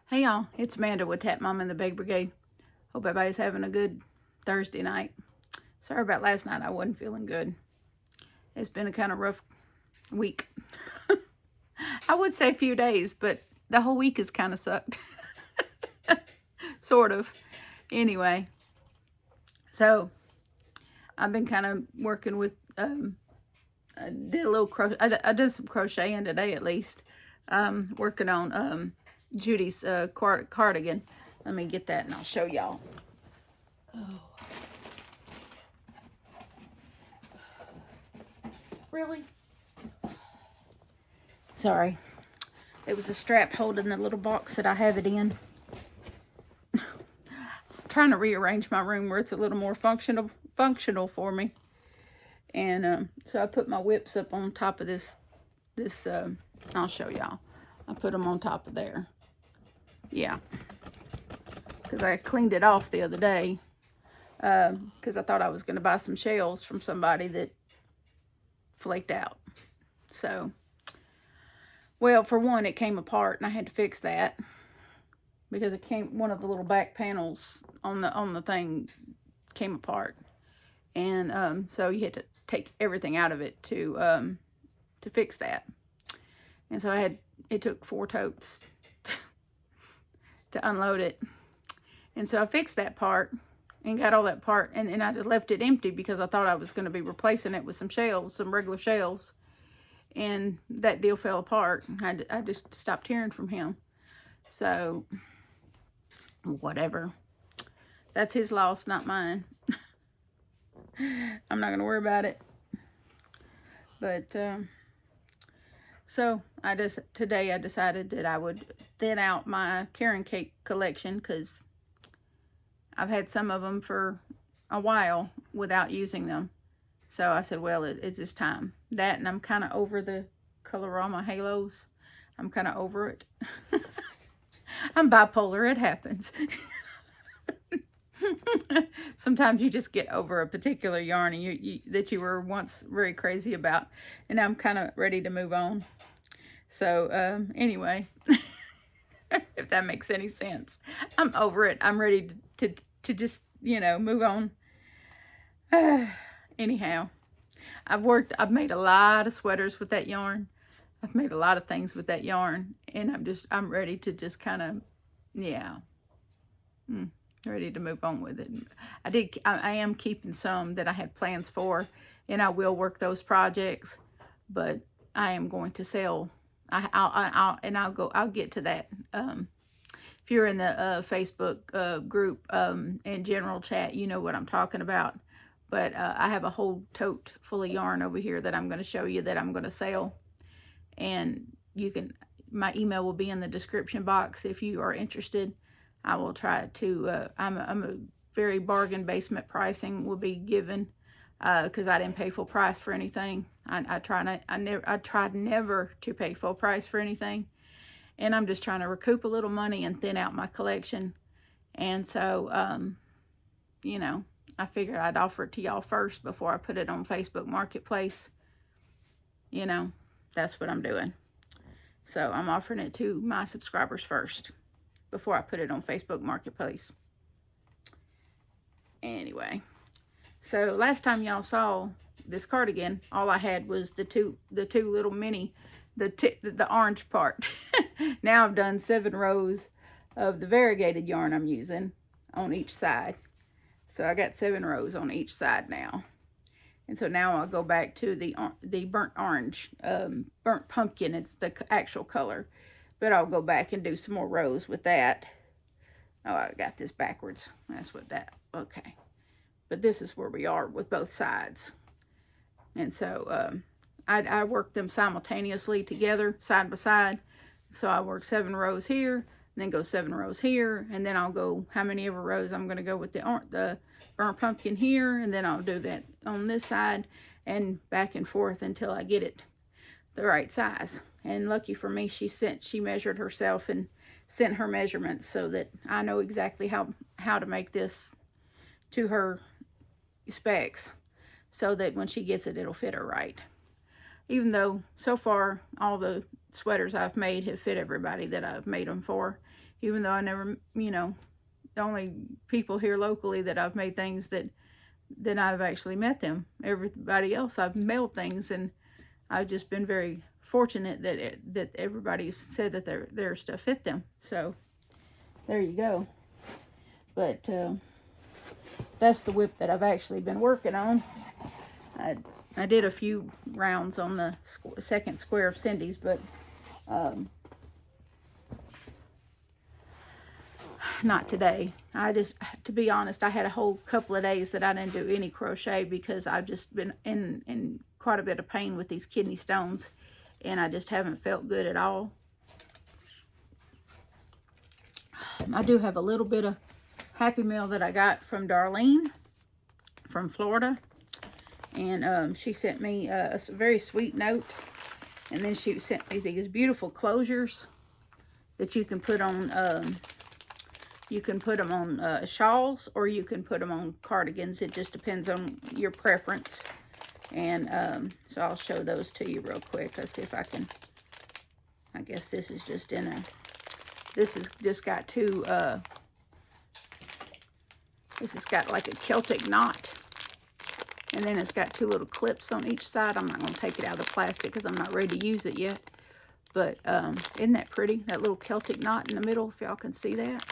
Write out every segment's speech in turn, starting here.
Hey y'all, it's Amanda with Tap Mom and the Big Brigade. Hope everybody's having a good Thursday night. Sorry about last night, I wasn't feeling good. It's been a kind of rough week. I would say a few days, but the whole week has kind of sucked. Sort of. Anyway, so I've been kind of working with, I did a little crochet, I did some crocheting today at least. Working on Judy's cardigan. Let me get that and I'll show y'all. Oh. Really? Sorry. It was a strap holding the little box that I have it in. I'm trying to rearrange my room where it's a little more functional for me. And so I put my whips up on top of this I'll show y'all. I put them on top of there. Yeah. Because I cleaned it off the other day. Because I thought I was going to buy some shells from somebody that flaked out. So, well, for one, it came apart and I had to fix that. Because it came, one of the little back panels on the thing came apart. And so you had to take everything out of it to fix that. And so it took 4 totes to unload it. And so I fixed that part and got all that part, and I just left it empty because I thought I was going to be replacing it with some shells, some regular shells. And that deal fell apart. I just stopped hearing from him. So, whatever. That's his loss, not mine. I'm not going to worry about it. But, so today I decided that I would thin out my Caron cake collection because I've had some of them for a while without using them. So I said, well, it's just time. That, and I'm kind of over the Colorama halos. I'm kind of over it. I'm bipolar. It happens. Sometimes you just get over a particular yarn and that you were once very crazy about. And I'm kind of ready to move on. So, anyway, if that makes any sense. I'm over it. I'm ready to just, move on. Anyhow, I've made a lot of sweaters with that yarn. I've made a lot of things with that yarn. And I'm ready to just kind of, ready to move on with it. I am keeping some that I had plans for, and I will work those projects, but I am going to sell. I'll get to that. If you're in the Facebook group and general chat, you know what I'm talking about. But I have a whole tote full of yarn over here that I'm going to show you that I'm going to sell. And my email will be in the description box if you are interested. I will try to, I'm a very bargain basement pricing will be given because I didn't pay full price for anything. I tried never to pay full price for anything. And I'm just trying to recoup a little money and thin out my collection. And so, I figured I'd offer it to y'all first before I put it on Facebook Marketplace. That's what I'm doing. So I'm offering it to my subscribers first before I put it on Facebook Marketplace. Anyway, so last time y'all saw this cardigan, all I had was the two little mini, the orange part. Now I've done 7 rows of the variegated yarn I'm using on each side. So I got 7 rows on each side now. And so now I'll go back to the burnt orange, burnt pumpkin. It's the actual color. But I'll go back and do some more rows with that. Oh, I got this backwards. That's what that, okay. But this is where we are with both sides. And so I work them simultaneously together, side by side. So I work 7 rows here, and then go 7 rows here, and then I'll go how many ever rows I'm going to go with the burnt pumpkin here, and then I'll do that on this side, and back and forth until I get it the right size. And lucky for me, she measured herself and sent her measurements so that I know exactly how to make this to her specs, so that when she gets it, it'll fit her right. Even though so far all the sweaters I've made have fit everybody that I've made them for. Even though I never, you know, the only people here locally that I've made things that I've actually met them. Everybody else I've mailed things, and I've just been very fortunate that everybody's said that their stuff fit them. So there you go. But that's the whip that I've actually been working on. I did a few rounds on the second square of Cindy's, but not today. I just, to be honest, I had a whole couple of days that I didn't do any crochet because I've just been in quite a bit of pain with these kidney stones, and I just haven't felt good at all. I do have a little bit of Happy Mail that I got from Darlene from Florida, and she sent me a very sweet note, and then she sent me these beautiful closures that you can put on shawls, or you can put them on cardigans. It just depends on your preference. And so I'll show those to you real quick. Let's see if I can. I guess this is just in a, this has just got two, this has got like a Celtic knot. And then it's got two little clips on each side. I'm not going to take it out of the plastic because I'm not ready to use it yet. But isn't that pretty? That little Celtic knot in the middle, if y'all can see that.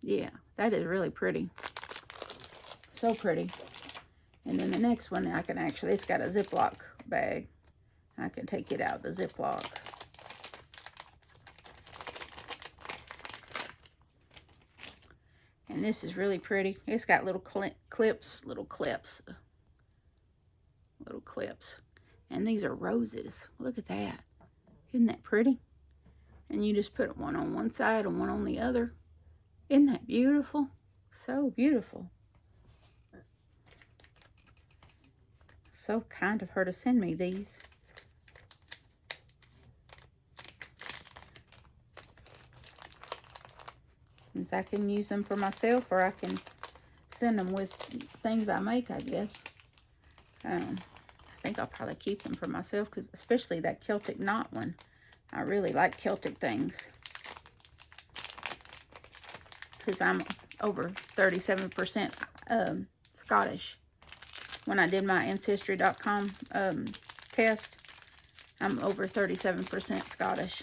Yeah, that is really pretty. So pretty. And then the next one, I can actually, it's got a Ziploc bag. I can take it out of the Ziploc. And this is really pretty. It's got little clips. And these are roses. Look at that. Isn't that pretty? And you just put one on one side and one on the other. Isn't that beautiful? So beautiful. So kind of her to send me these. Since I can use them for myself, or I can send them with things I make, I guess. I think I'll probably keep them for myself, because especially that Celtic knot one. I really like Celtic things. Because I'm over 37% Scottish. When I did my Ancestry.com test, I'm over 37% Scottish.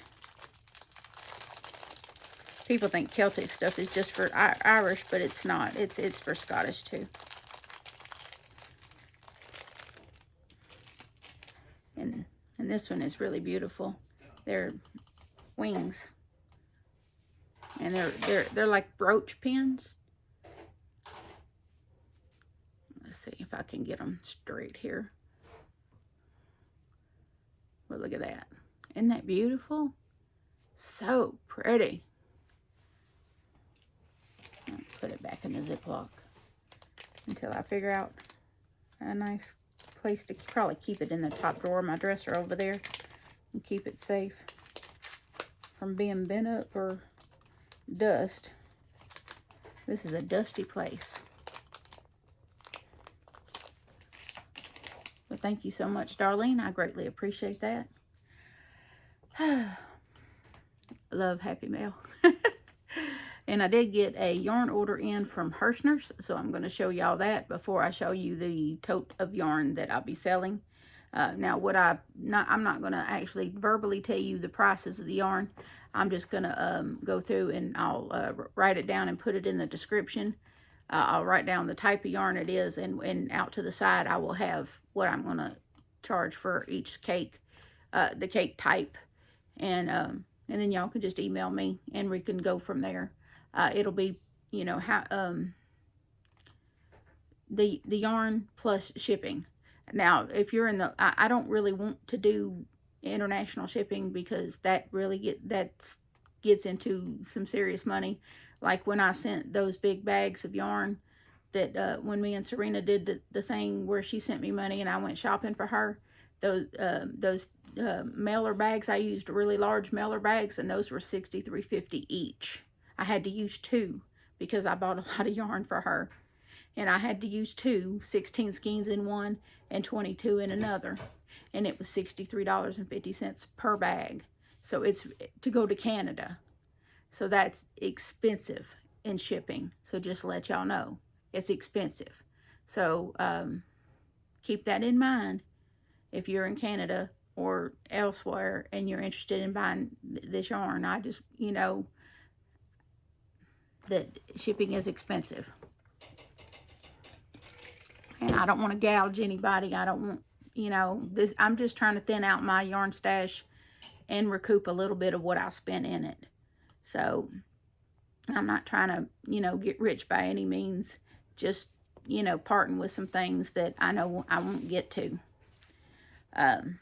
People think Celtic stuff is just for Irish, but it's not. It's for Scottish too. And this one is really beautiful. They're wings. And they're like brooch pins. Let's see if I can get them straight here. Well, look at that. Isn't that beautiful? So pretty. I'll put it back in the Ziploc until I figure out a nice place to probably keep it in the top drawer of my dresser over there and keep it safe from being bent up or dust. This is a dusty place. But thank you so much, Darlene. I greatly appreciate that. Love Happy Mail. And I did get a yarn order in from Herrschners, so I'm going to show y'all that before I show you the tote of yarn that I'll be selling. Now, I'm not going to actually verbally tell you the prices of the yarn. I'm just going to go through and I'll write it down and put it in the description. I'll write down the type of yarn it is, and out to the side I will have what I'm going to charge for each cake, the cake type. And then y'all can just email me and we can go from there. It'll be, you know, how the yarn plus shipping. Now, if you're in the, I don't really want to do international shipping because that really gets into some serious money. Like when I sent those big bags of yarn, that when me and Serena did the thing where she sent me money and I went shopping for her, those mailer bags, I used really large mailer bags, and those were $63.50 each. I had to use two because I bought a lot of yarn for her. And I had to use two, 16 skeins in one and 22 in another. and it was $63.50 per bag. So it's to go to Canada. So that's expensive in shipping. So just to let y'all know, it's expensive. So keep that in mind if you're in Canada or elsewhere and you're interested in buying this yarn. I just, you know, that shipping is expensive. And I don't want to gouge anybody. I don't want, you know, this. I'm just trying to thin out my yarn stash and recoup a little bit of what I spent in it. So I'm not trying to, you know, get rich by any means. Just, you know, parting with some things that I know I won't get to. And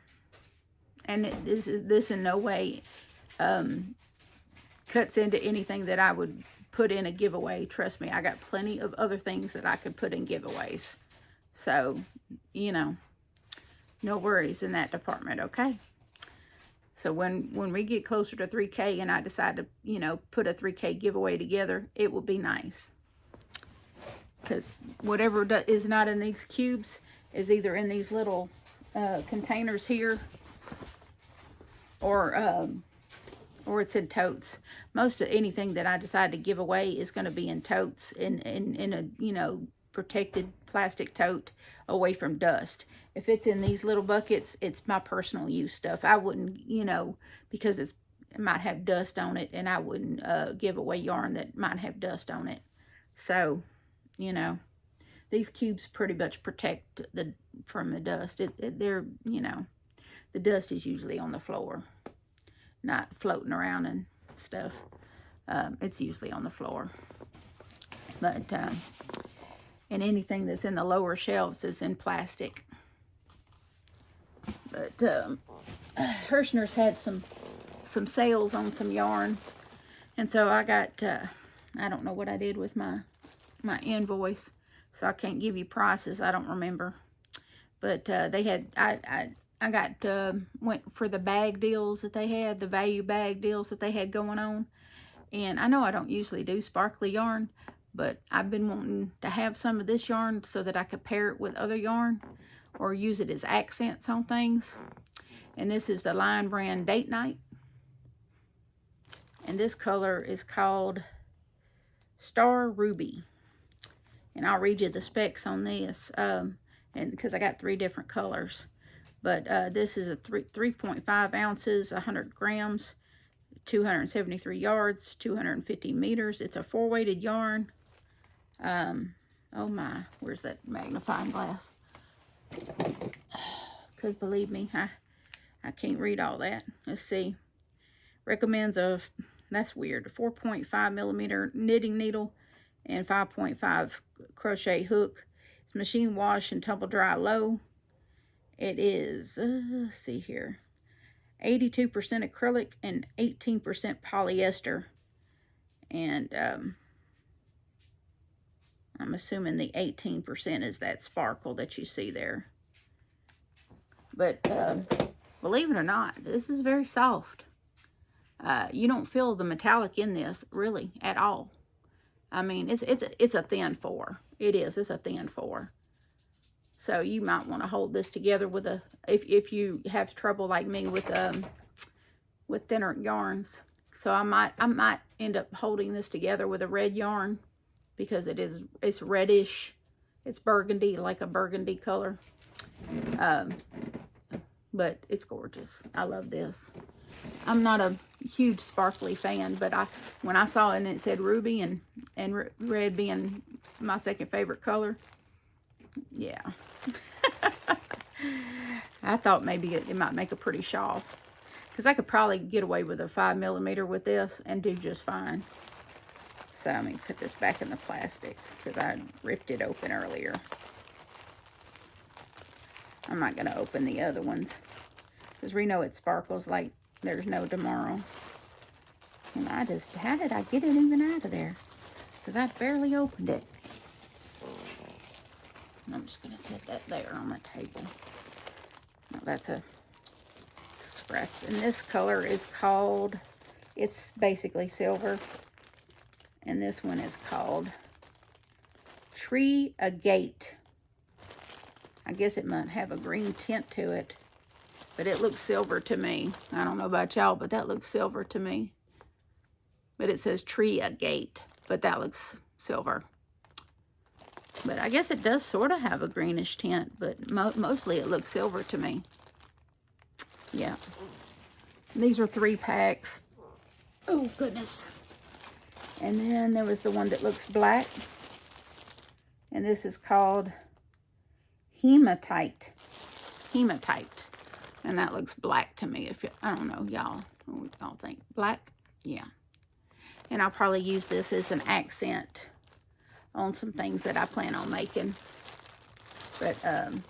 this in no way cuts into anything that I would put in a giveaway. Trust me, I got plenty of other things that I could put in giveaways. So, you know, no worries in that department, okay? So when we get closer to 3K and I decide to, you know, put a 3K giveaway together, it will be nice. Because whatever is not in these cubes is either in these little containers here, or it's in totes. Most of anything that I decide to give away is going to be in totes, in a, you know, protected plastic tote away from dust. If it's in these little buckets, it's my personal use stuff. I wouldn't, you know, because it might have dust on it, and I wouldn't give away yarn that might have dust on it. So, you know, these cubes pretty much protect from the dust. They're, you know, the dust is usually on the floor, not floating around and stuff. It's usually on the floor. But and anything that's in the lower shelves is in plastic. But Herrschners had some sales on some yarn, and so I got I don't know what I did with my invoice, so I can't give you prices. I don't remember. But they had I got went for the bag deals that they had, the value bag deals that they had going on. And I know I don't usually do sparkly yarn, but I've been wanting to have some of this yarn so that I could pair it with other yarn or use it as accents on things. And this is the Lion Brand Date Night. And this color is called Star Ruby. And I'll read you the specs on this, and because I got 3 different colors. But this is a 3.5 ounces, 100 grams, 273 yards, 250 meters. It's a 4-weighted yarn. Oh my, where's that magnifying glass? Because believe me, I can't read all that. Let's see. Recommends that's weird, a 4.5 millimeter knitting needle and 5.5 crochet hook. It's machine wash and tumble dry low. It is, let's see here, 82% acrylic and 18% polyester. And I'm assuming the 18% is that sparkle that you see there. But believe it or not, this is very soft. You don't feel the metallic in this really at all. I mean, it's a thin 4. It is. It's a thin 4. So you might want to hold this together with if you have trouble like me with thinner yarns. So I might end up holding this together with a red yarn because it's reddish. It's burgundy, like a burgundy color. But it's gorgeous. I love this. I'm not a huge sparkly fan, but when I saw it and it said ruby and red being my second favorite color, yeah. I thought maybe it might make a pretty shawl, because I could probably get away with a 5 millimeter with this and do just fine. So let me put this back in the plastic because I ripped it open earlier. I'm not going to open the other ones because we know it sparkles like there's no tomorrow. And how did I get it even out of there? Because I barely opened it. I'm just going to set that there on my table. Now that's a scratch. And this color is called, it's basically silver. And this one is called Tree Agate. I guess it might have a green tint to it. but it looks silver to me. I don't know about y'all, but that looks silver to me. But it says tree agate, but that looks silver. But I guess it does sort of have a greenish tint, but mostly it looks silver to me. Yeah. These are 3 packs. Oh, goodness. And then there was the one that looks black. And this is called Hematite. Hematite. And that looks black to me. If you, I don't know, y'all. What y'all think? Black? Yeah. And I'll probably use this as an accent on some things that I plan on making. But,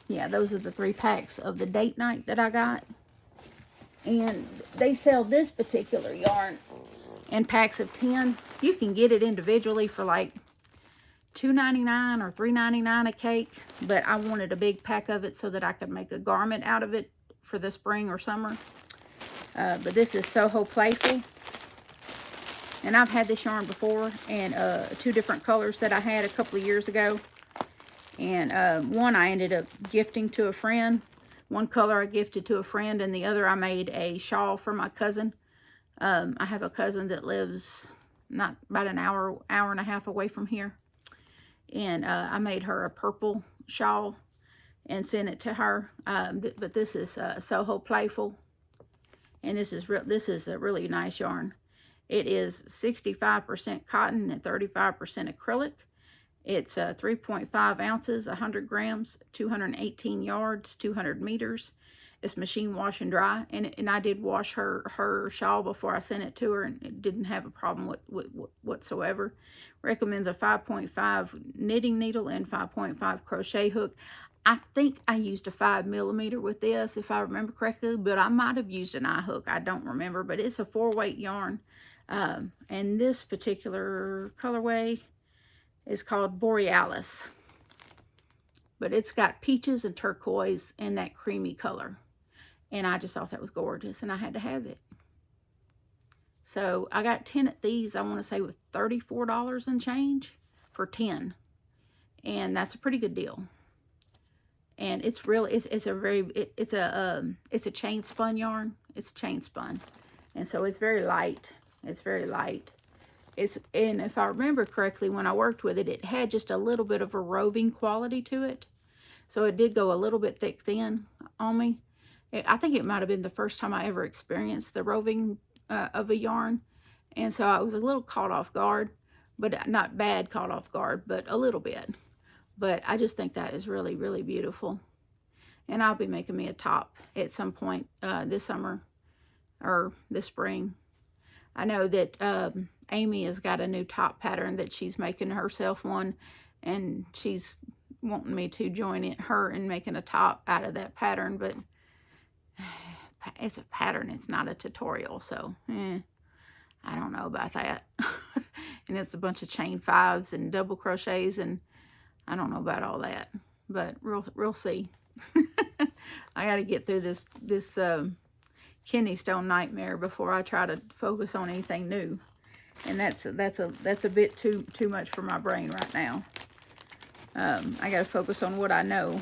yeah, those are the 3 packs of the date night that I got. And they sell this particular yarn in packs of 10. You can get it individually for like $2.99 or $3.99 a cake. But I wanted a big pack of it so that I could make a garment out of it for the spring or summer. But this is Soho Playful. And I've had this yarn before, and 2 different colors that I had a couple of years ago. And one I ended up gifting to a friend. One color I gifted to a friend, and the other I made a shawl for my cousin. I have a cousin that lives not about an hour and a half away from here. And I made her a purple shawl and sent it to her. But this is Soho Playful. And this is a really nice yarn. It is 65% cotton and 35% acrylic. It's 3.5 ounces, 100 grams, 218 yards, 200 meters. It's machine wash and dry. And I did wash her shawl before I sent it to her, and it didn't have a problem with whatsoever. Recommends a 5.5 knitting needle and 5.5 crochet hook. I think I used a 5mm with this, if I remember correctly, but I might have used an eye hook. I don't remember, but it's a 4-weight yarn. And this particular colorway is called Borealis. But it's got peaches and turquoise and that creamy color. And I just thought that was gorgeous, and I had to have it. So I got 10 at these, I want to say, with $34 and change for 10. And that's a pretty good deal. And it's really, it's a chain spun yarn. It's chain spun. And so it's very light. It's very light. And if I remember correctly, when I worked with it, it had just a little bit of a roving quality to it. So it did go a little bit thick thin on me. I think it might have been the first time I ever experienced the roving of a yarn. And so I was a little caught off guard, but not bad caught off guard, but a little bit. But I just think that is really, really beautiful. And I'll be making me a top at some point this summer or this spring. I know that Amy has got a new top pattern that she's making herself one, and she's wanting me to join her in making a top out of that pattern, but it's a pattern, it's not a tutorial, so I don't know about that. And it's a bunch of chain 5s and double crochets, and I don't know about all that, but we'll see. I got to get through this kidney stone nightmare before I try to focus on anything new, and that's a bit too much for my brain right now. I got to focus on what I know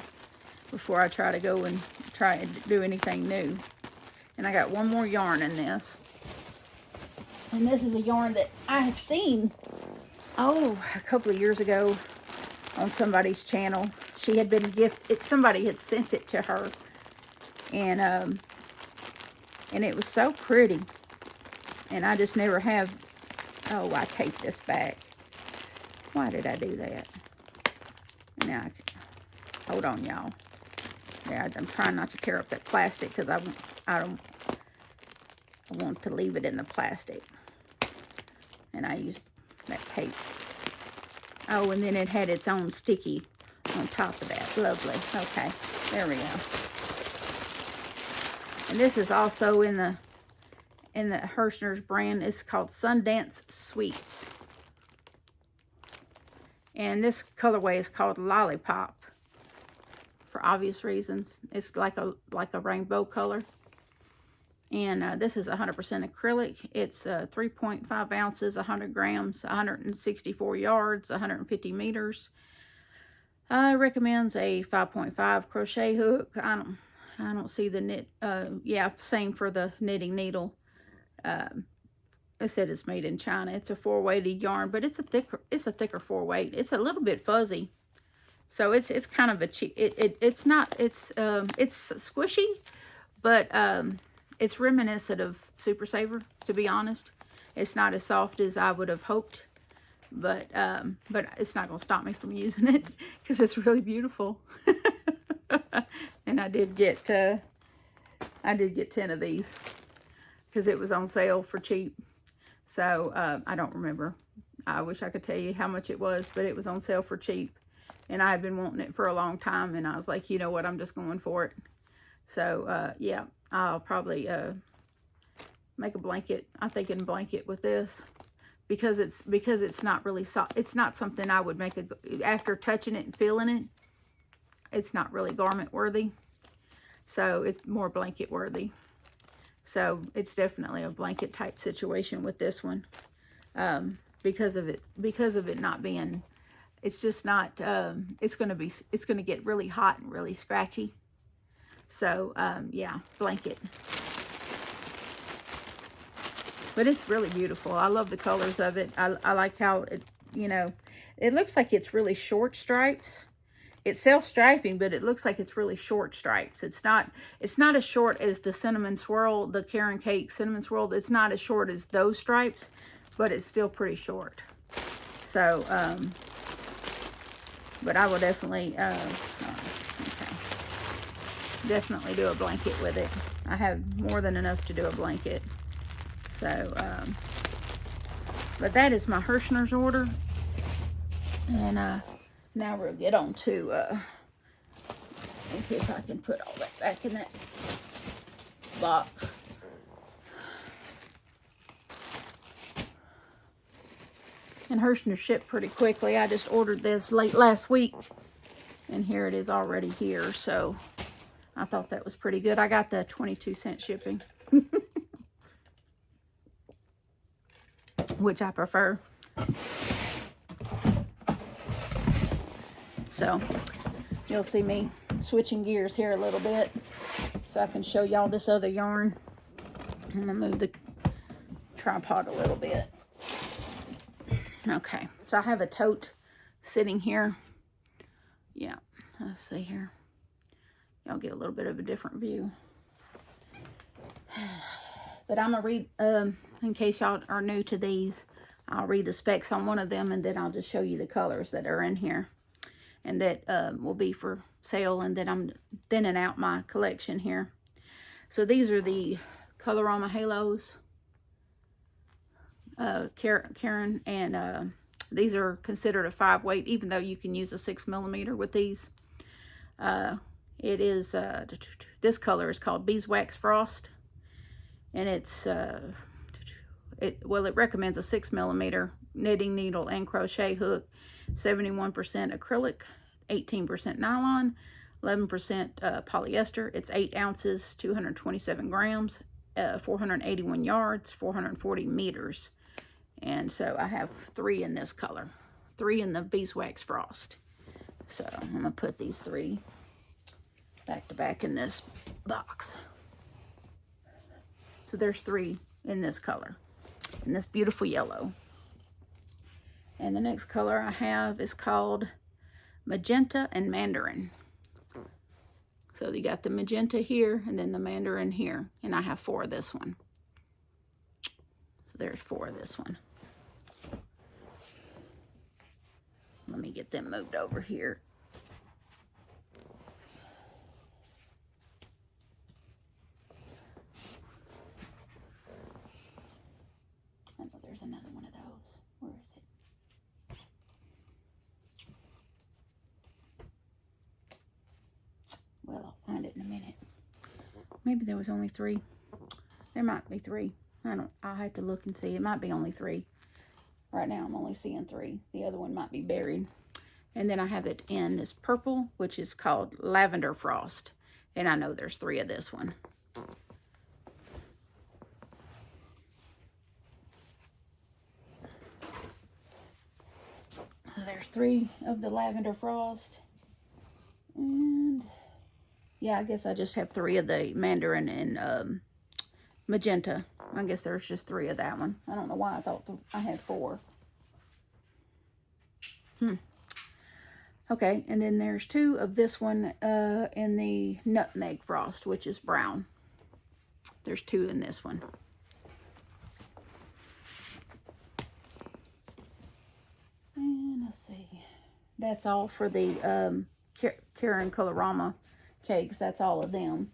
before I try to go and try and do anything new. And I got one more yarn in this, and this is a yarn that I had seen a couple of years ago on somebody's channel. She had been gifted, somebody had sent it to her, and it was so pretty, and I just never have. Oh, I taped this back. Why did I do that? Now, hold on, y'all. Yeah, I'm trying not to tear up that plastic because I want to leave it in the plastic, and I used that tape. Oh, and then it had its own sticky on top of that. Lovely. Okay, there we go. And this is also in the Herrschners brand. It's called Sundance Sweets. And this colorway is called Lollipop, for obvious reasons. It's like a rainbow color. And this is 100% acrylic. It's 3.5 ounces, 100 grams, 164 yards, 150 meters. Recommends a 5.5 crochet hook. I don't see the knit. Yeah, same for the knitting needle. It said it's made in China. It's a 4-weighted yarn, but it's a thicker 4-weight. It's a little bit fuzzy. So it's kind of a cheap, it's squishy, but it's reminiscent of Super Saver, to be honest. It's not as soft as I would have hoped, but it's not going to stop me from using it because it's really beautiful. And I did get 10 of these because it was on sale for cheap. So I don't remember. I wish I could tell you how much it was, but it was on sale for cheap. And I had been wanting it for a long time, and I was like, you know what, I'm just going for it. So, yeah, I'll probably make a blanket. I'm thinking blanket with this because it's not really soft. It's not something I would make after touching it and feeling it. It's not really garment worthy. So it's more blanket worthy. So it's definitely a blanket type situation with this one. Because of it not being, it's just not, it's going to get really hot and really scratchy. So, yeah, blanket. But it's really beautiful. I love the colors of it. I like how it, it looks like it's really short stripes. It's self-striping, but it looks like it's really short stripes. It's not as short as the cinnamon swirl, the Caron cake cinnamon swirl. It's not as short as those stripes, but it's still pretty short. So, but I will definitely, definitely do a blanket with it. I have more than enough to do a blanket. So, but that is my Herrschners order. And now we'll get on to, let's see if I can put all that back in that box. And Herrschners shipped pretty quickly. I just ordered this late last week. And here it is already here. So I thought that was pretty good. I got the 22-cent shipping. Which I prefer. So you'll see me switching gears here a little bit so I can show y'all this other yarn. I'm gonna move the tripod a little bit. Okay, so I have a tote sitting here. Yeah, let's see here. Y'all get a little bit of a different view. But I'm gonna read, in case y'all are new to these, I'll read the specs on one of them, and then I'll just show you the colors that are in here. And that will be for sale, and then I'm thinning out my collection here. So these are the Colorama Halos, Caron, and these are considered a 5-weight, even though you can use a 6mm with these. It is, this color is called Beeswax Frost, and it's, it recommends a 6mm knitting needle and crochet hook, 71% acrylic, 18% nylon, 11% polyester. It's 8 ounces, 227 grams, 481 yards, 440 meters. And so I have 3 in this color, 3 in the Beeswax Frost. So I'm going to put these 3 back to back in this box. So there's 3 in this color, in this beautiful yellow. And the next color I have is called Magenta and Mandarin. So you got the magenta here and then the mandarin here. And I have 4 of this one. So there's 4 of this one. Let me get them moved over here. I know there's another one of those. Where is it? Well, I'll find it in a minute. Maybe there was only 3. There might be 3. I'll have to look and see. It might be only 3. Right now I'm only seeing 3. The other one might be buried. And then I have it in this purple, which is called Lavender Frost. And I know there's 3 of this one. So there's 3 of the Lavender Frost. And Yeah, I guess I just have 3 of the mandarin and magenta. I guess there's just 3 of that one. I don't know why I thought I had 4. Okay, and then there's 2 of this one in the nutmeg frost, which is brown. There's 2 in this one. And let's see. That's all for the Caron Colorama cakes. That's all of them.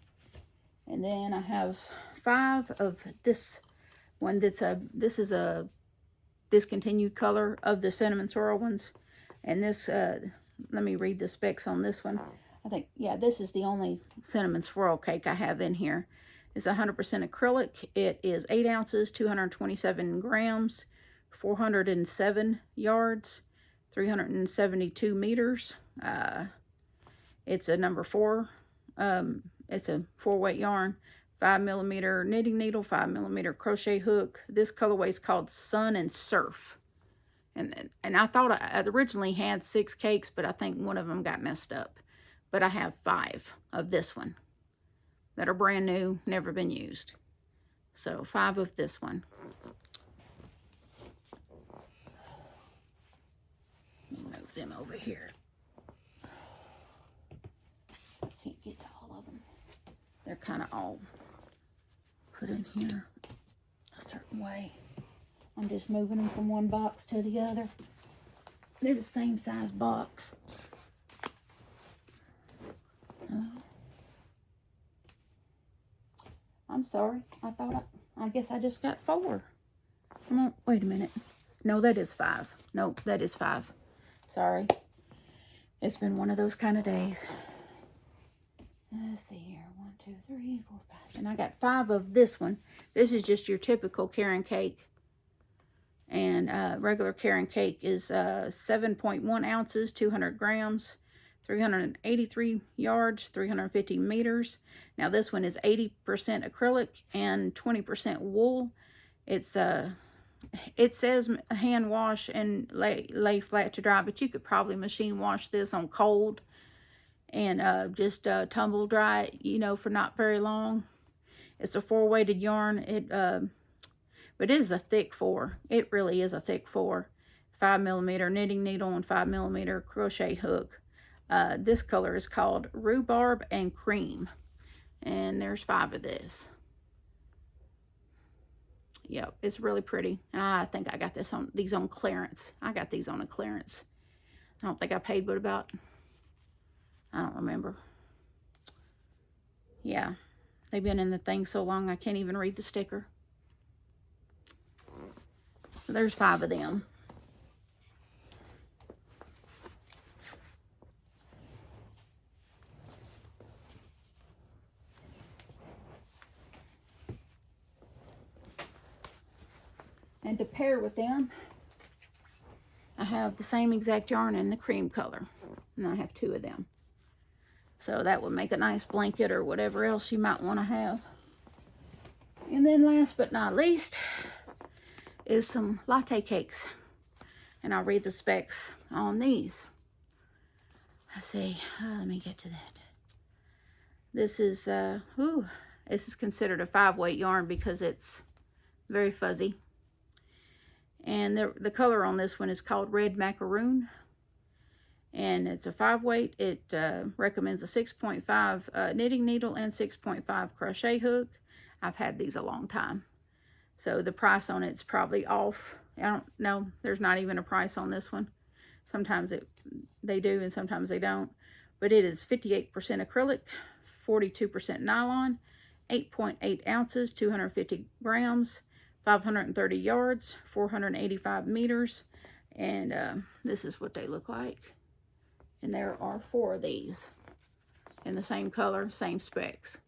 And then I have 5 of this one. This is a discontinued color of the cinnamon swirl ones. And this, let me read the specs on this one. I think, yeah, this is the only cinnamon swirl cake I have in here. It's 100% acrylic. It is 8 ounces, 227 grams, 407 yards, 372 meters. It's a number 4. It's a 4-weight yarn, 5mm knitting needle, 5mm crochet hook. This colorway is called Sun and Surf. And I thought I originally had 6 cakes, but I think one of them got messed up. But I have 5 of this one that are brand new, never been used. So 5 of this one. Move them over here. I can't get to all of them. They're kind of all put in here a certain way. I'm just moving them from one box to the other. They're the same size box. Oh. I'm sorry. I guess I just got 4. Come on, wait a minute. No, that is 5. No, that is 5. Sorry. It's been one of those kind of days. Let's see here. 1, 2, 3, 4, 5. And I got 5 of this one. This is just your typical Caron cake. And regular Caron cake is 7.1 ounces, 200 grams, 383 yards, 350 meters. Now this one is 80% acrylic and 20% wool. It's it says hand wash and lay flat to dry, but you could probably machine wash this on cold and just tumble dry it, you know, for not very long. It's a 4-weighted yarn. But it is a thick 4. It really is a thick 4. 5mm knitting needle and 5mm crochet hook. This color is called Rhubarb and Cream. And there's 5 of this. Yep, it's really pretty. And I think I got these on clearance. I got these on a clearance. I don't think I paid but about, I don't remember. Yeah, they've been in the thing so long I can't even read the sticker. So there's 5 of them. And to pair with them, I have the same exact yarn in the cream color. And I have 2 of them. So that would make a nice blanket or whatever else you might want to have. And then last but not least is some latte cakes. And I'll read the specs on these. Let's see. Let me get to that. This is, this is considered a 5-weight yarn because it's very fuzzy. And the color on this one is called Red Macaroon. And it's a 5-weight. It recommends a 6.5 knitting needle and 6.5 crochet hook. I've had these a long time. So the price on it's probably off. I don't know. There's not even a price on this one. Sometimes they do and sometimes they don't. But it is 58% acrylic, 42% nylon, 8.8 ounces, 250 grams, 530 yards, 485 meters. And this is what they look like. And there are 4 of these in the same color, same specs.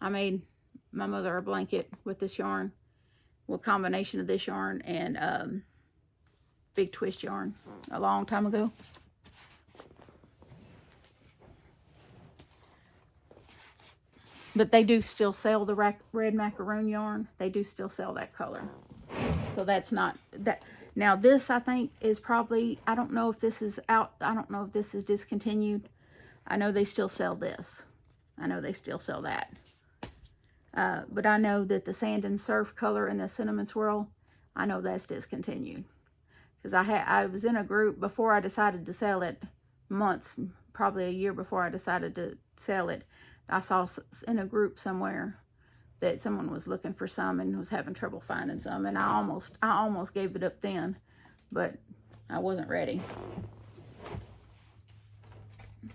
I made my mother a blanket with this yarn, with a combination of this yarn and big twist yarn a long time ago. But they do still sell the red macaroon yarn. They do still sell that color. So that's not that. Now this I think is probably, I don't know if this is out. I don't know if this is discontinued. I know they still sell this. I know they still sell that. But I know that the Sand and Surf color and the Cinnamon Swirl, I know that's discontinued. Because I was in a group before I decided to sell it, months, probably a year before I decided to sell it. I saw in a group somewhere that someone was looking for some and was having trouble finding some, and I almost gave it up then, but I wasn't ready.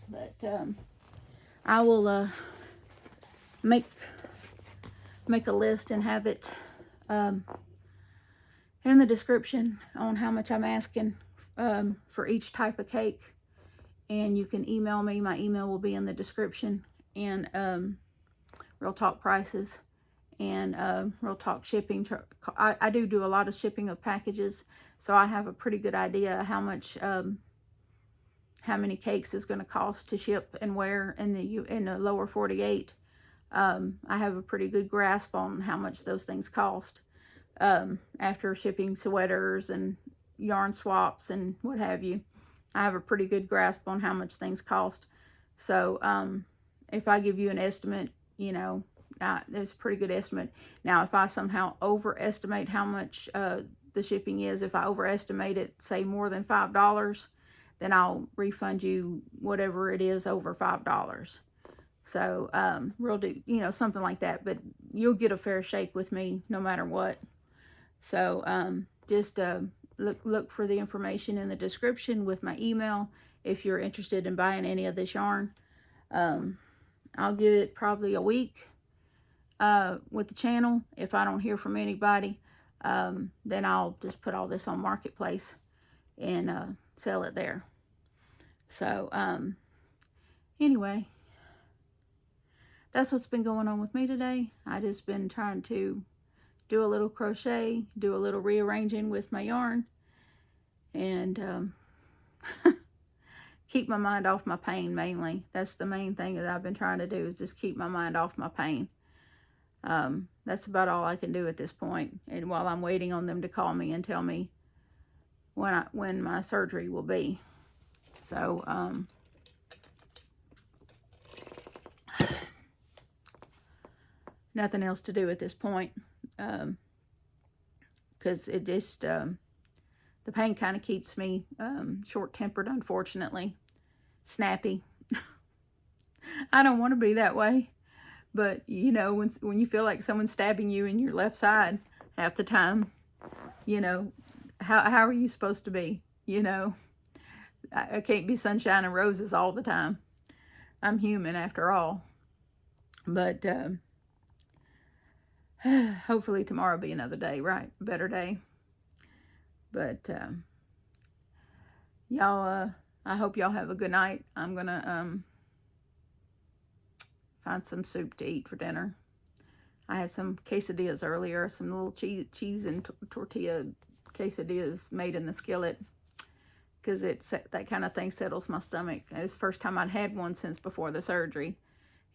But I will make a list and have it in the description on how much I'm asking for each type of cake, and you can email me. My email will be in the description, and Real Talk prices, and Real Talk shipping. I do a lot of shipping of packages, so I have a pretty good idea how much how many cakes is going to cost to ship and where in the lower 48. I have a pretty good grasp on how much those things cost after shipping sweaters and yarn swaps and what have you. I have a pretty good grasp on how much things cost. So if I give you an estimate, you know, there's a pretty good estimate. Now, if I somehow overestimate how much the shipping is, if I overestimate it, say more than $5, then I'll refund you whatever it is over $5. So we'll do, you know, something like that. But you'll get a fair shake with me no matter what. So just look for the information in the description with my email if you're interested in buying any of this yarn. I'll give it probably a week with the channel. If I don't hear from anybody, then I'll just put all this on Marketplace and sell it there. So anyway, that's what's been going on with me today. I just been trying to do a little crochet, do a little rearranging with my yarn, and keep my mind off my pain mainly. That's the main thing that I've been trying to do, is just keep my mind off my pain. That's about all I can do at this point. And while I'm waiting on them to call me and tell me when my surgery will be. So, nothing else to do at this point. Because it just, the pain kind of keeps me short-tempered, unfortunately. Snappy. I don't want to be that way. But, you know, when you feel like someone's stabbing you in your left side half the time, you know, how are you supposed to be? You know, I can't be sunshine and roses all the time. I'm human after all. But hopefully tomorrow will be another day, right? A better day. But y'all, I hope y'all have a good night. I'm going to find some soup to eat for dinner. I had some quesadillas earlier, some little cheese and tortilla quesadillas made in the skillet, because that kind of thing settles my stomach. It's the first time I'd had one since before the surgery,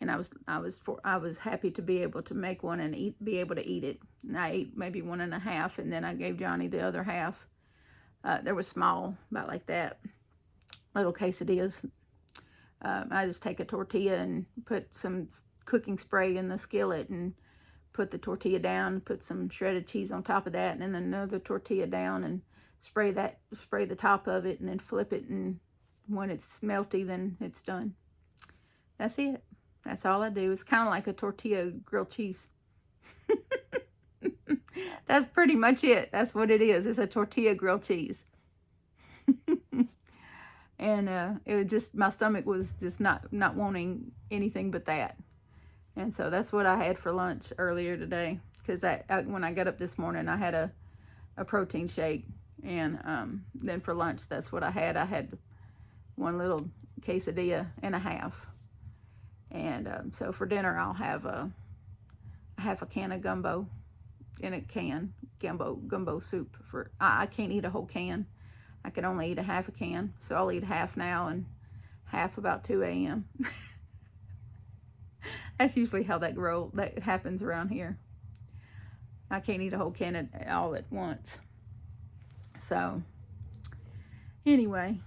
and I was happy to be able to make one and be able to eat it. And I ate maybe 1.5, and then I gave Johnny the other half. They were small, about like that, little quesadillas. I just take a tortilla and put some cooking spray in the skillet and put the tortilla down, put some shredded cheese on top of that, and then another tortilla down, and spray the top of it, and then flip it, and when it's melty, then it's done. That's it. That's all I do. It's kind of like a tortilla grilled cheese. That's pretty much it. That's what it is. It's a tortilla grilled cheese. And it was just, my stomach was just not wanting anything but that. And so that's what I had for lunch earlier today. Because when I got up this morning, I had a protein shake. And then for lunch, that's what I had. I had one little quesadilla and a half. And so for dinner, I'll have a can of gumbo in a can. Gumbo soup. I can't eat a whole can. I can only eat a half a can. So I'll eat half now and half about 2 a.m. That's usually how that happens around here. I can't eat a whole can all at once. So, anyway.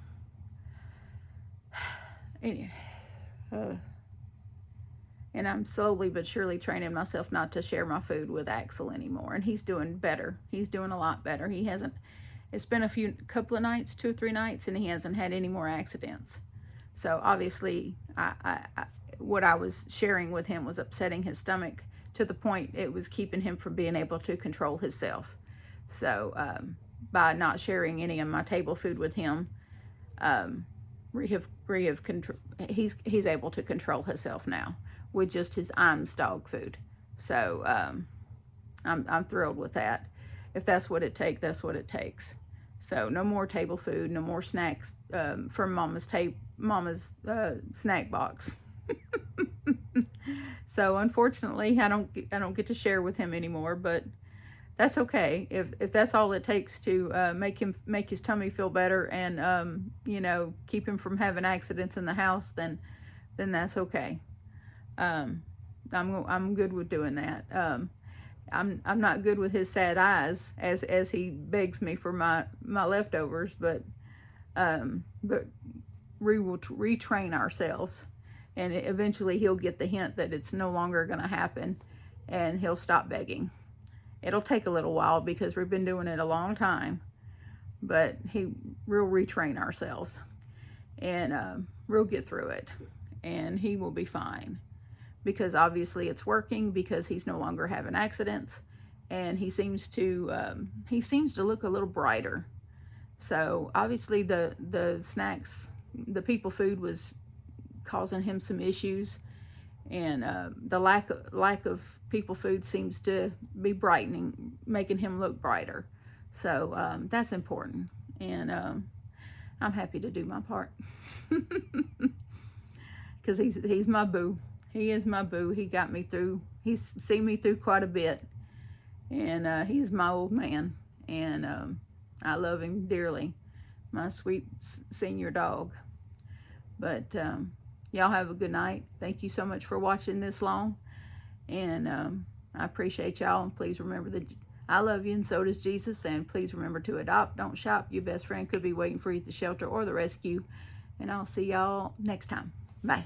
And I'm slowly but surely training myself not to share my food with Axel anymore. And he's doing better. He's doing a lot better. He hasn't, it's been a couple of nights, 2 or 3 nights, and he hasn't had any more accidents. So obviously, what I was sharing with him was upsetting his stomach to the point it was keeping him from being able to control himself. So by not sharing any of my table food with him, he's able to control himself now with just his Iams dog food. So I'm thrilled with that. If that's what it takes, that's what it takes. So no more table food, no more snacks from Mama's snack box. So unfortunately, I don't get to share with him anymore, but that's okay. If that's all it takes to make his tummy feel better and you know, keep him from having accidents in the house, then that's okay. I'm good with doing that. I'm not good with his sad eyes as he begs me for my leftovers, but we will retrain ourselves, and eventually he'll get the hint that it's no longer going to happen, and he'll stop begging. It'll take a little while because we've been doing it a long time, but we'll retrain ourselves, and we'll get through it, and he will be fine. Because obviously it's working, because he's no longer having accidents, and he seems to look a little brighter. So obviously the snacks, the people food was causing him some issues, and the lack of people food seems to be brightening, making him look brighter. So that's important, and I'm happy to do my part because he's my boo. He is my boo. He got me through. He's seen me through quite a bit. And he's my old man. And I love him dearly. My sweet senior dog. But y'all have a good night. Thank you so much for watching this long. And I appreciate y'all. And please remember that I love you, and so does Jesus. And please remember to adopt, don't shop. Your best friend could be waiting for you at the shelter or the rescue. And I'll see y'all next time. Bye.